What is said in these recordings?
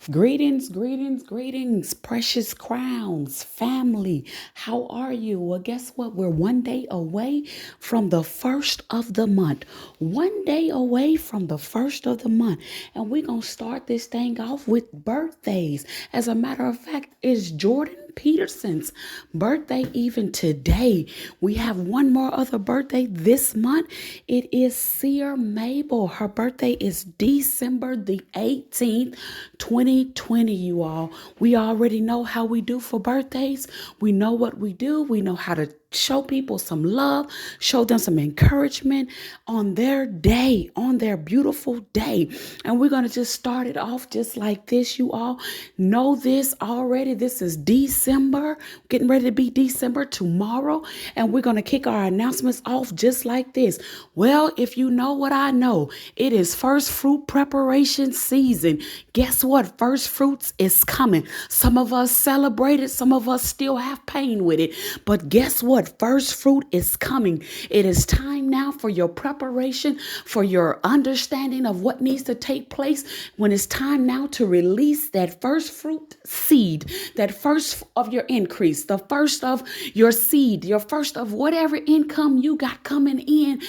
Greetings, greetings, greetings, precious crowns, family. How are you? Well, guess what? We're one day away from the first of the month. One day away from the first of the month. And we're going to start this thing off with birthdays. As a matter of fact, it's Jordan Peterson's birthday even today. We have one more other birthday this month. It is Seer Mabel. Her birthday is December the 18th, 2020, you all. We already know how we do for birthdays. We know what we do. We know how to show people some love, show them some encouragement on their day, on their beautiful day. And we're going to just start it off just like this. You all know this already. This is December, getting ready to be December tomorrow. And we're going to kick our announcements off just like this. Well, if you know what I know, it is first fruit preparation season. Guess what? First fruits is coming. Some of us celebrate it. Some of us still have pain with it. But guess what? First fruit is coming. It is time now for your preparation, for your understanding of what needs to take place when it's time now to release that first fruit seed, that first of your increase, the first of your seed, your first of whatever income you got coming in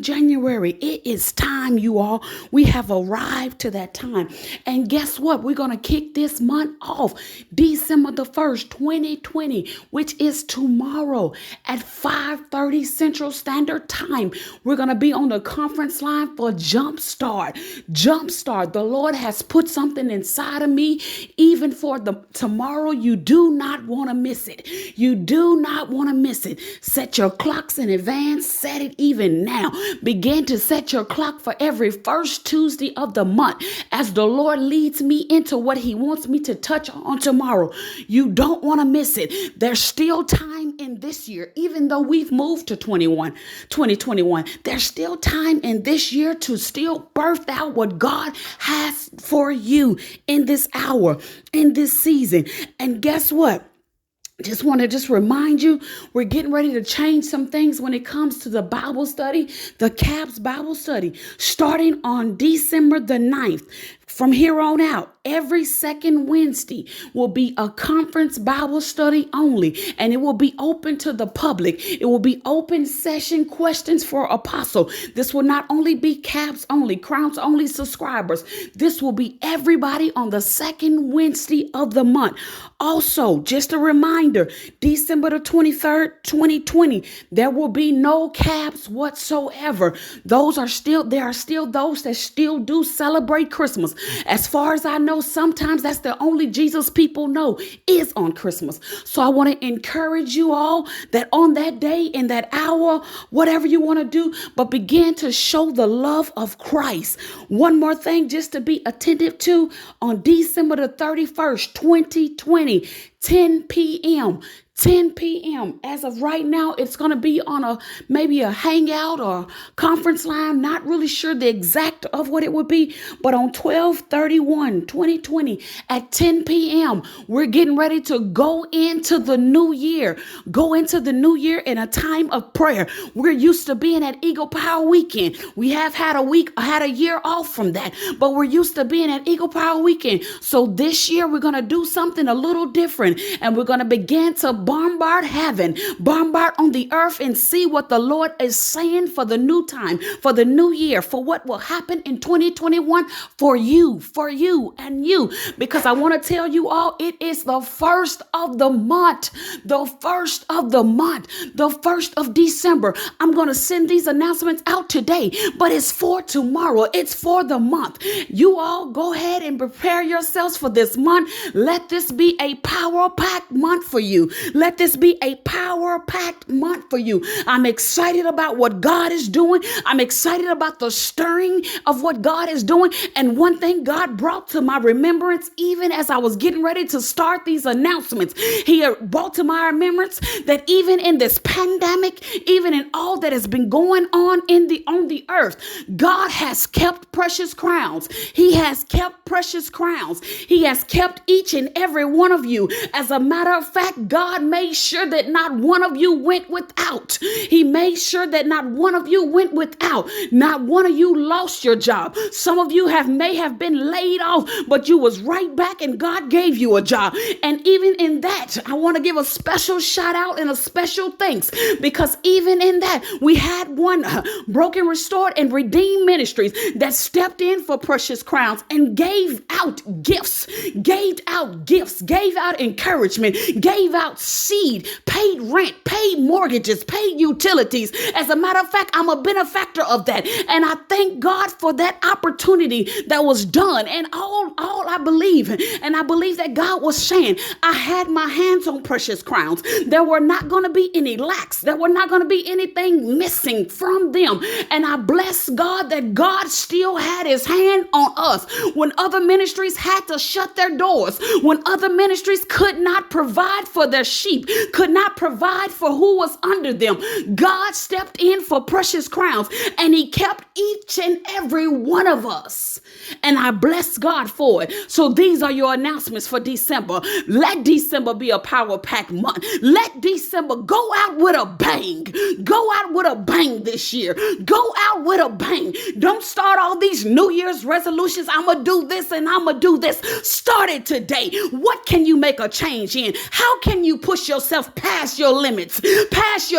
January. It is time, you all. We have arrived to that time. And guess what? We're going to kick this month off December the 1st, 2020, which is tomorrow at 5:30 Central Standard Time. We're going to be on the conference line for Jumpstart. Jumpstart. The Lord has put something inside of me even for the tomorrow. You do not want to miss it. You do not want to miss it. Set your clocks in advance. Set it even now. Begin to set your clock for every first Tuesday of the month as the Lord leads me into what he wants me to touch on tomorrow. You don't want to miss it. There's still time in this year, even though we've moved to 2021, there's still time in this year to still birth out what God has for you in this hour, in this season. And guess what? Just want to remind you, we're getting ready to change some things when it comes to the Bible study, the CAPS Bible study, starting on December the 9th. From here on out, every second Wednesday will be a conference Bible study only, and it will be open to the public. It will be open session questions for apostle. This will not only be CAPS only, Crowns only subscribers. This will be everybody on the second Wednesday of the month. Also, just a reminder, December the 23rd, 2020, there will be no CAPS whatsoever. There are still those that still do celebrate Christmas. As far as I know, sometimes that's the only Jesus people know is on Christmas. So I want to encourage you all that on that day, in that hour, whatever you want to do, but begin to show the love of Christ. One more thing just to be attentive to on December the 31st, 2020, 10 p.m. 10 p.m. As of right now, it's going to be on maybe a hangout or conference line. Not really sure the exact of what it would be, but on 12/31/2020 at 10 p.m., we're getting ready to go into the new year. Go into the new year in a time of prayer. We're used to being at Eagle Power Weekend. We have had a year off from that, but we're used to being at Eagle Power Weekend. So this year we're going to do something a little different, and we're going to begin to bombard heaven, bombard on the earth, and see what the Lord is saying for the new time, for the new year, for what will happen in 2021 for you, and you. Because I want to tell you all, it is the first of the month, the first of December. I'm going to send these announcements out today, but it's for tomorrow. It's for the month. You all go ahead and prepare yourselves for this month. Let this be a power-packed month for you. Let this be a power-packed month for you. I'm excited about what God is doing. I'm excited about the stirring of what God is doing. And one thing God brought to my remembrance, even as I was getting ready to start these announcements, he brought to my remembrance that even in this pandemic, even in all that has been going on on the earth, God has kept precious crowns. He has kept precious crowns. He has kept each and every one of you. As a matter of fact, God God made sure that not one of you went without. He made sure that not one of you went without. Not one of you lost your job. Some of you may have been laid off, but you was right back and God gave you a job. And even in that, I want to give a special shout out and a special thanks, because even in that, we had one Broken, Restored, and Redeemed Ministries that stepped in for Precious Crowns and gave out gifts, gave out encouragement, gave out seed, paid rent, paid mortgages, paid utilities. As a matter of fact, I'm a benefactor of that. And I thank God for that opportunity that was done. And all I believe, and I believe that God was saying, I had my hands on Precious Crowns. There were not going to be any lacks. There were not going to be anything missing from them. And I bless God that God still had his hand on us when other ministries had to shut their doors, when other ministries could not provide for their sheep, could not provide for who was under them. God stepped in for Precious Crowns, and he kept each and every one of us. And I bless God for it. So these are your announcements for December. Let December be a power-packed month. Let December go out with a bang. Go out with a bang this year. Go out with a bang. Don't start all these New Year's resolutions. I'm going to do this and I'm going to do this. Start it today. What can you make a change in? How can you push yourself past your limits, past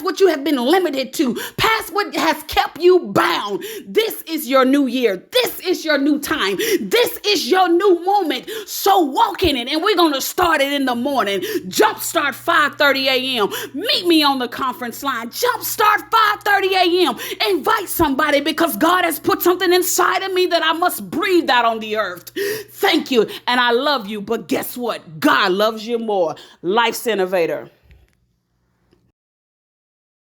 what you have been limited to, past what has kept you bound? This is your new year. This is your new time. This is your new moment. So walk in it, and we're going to start it in the morning. Jumpstart 5:30 a.m. Meet me on the conference line. Jumpstart 5:30 a.m. Invite somebody, because God has put something inside of me that I must breathe out on the earth. Thank you, and I love you, but guess what? God loves you more. Life's Innovator.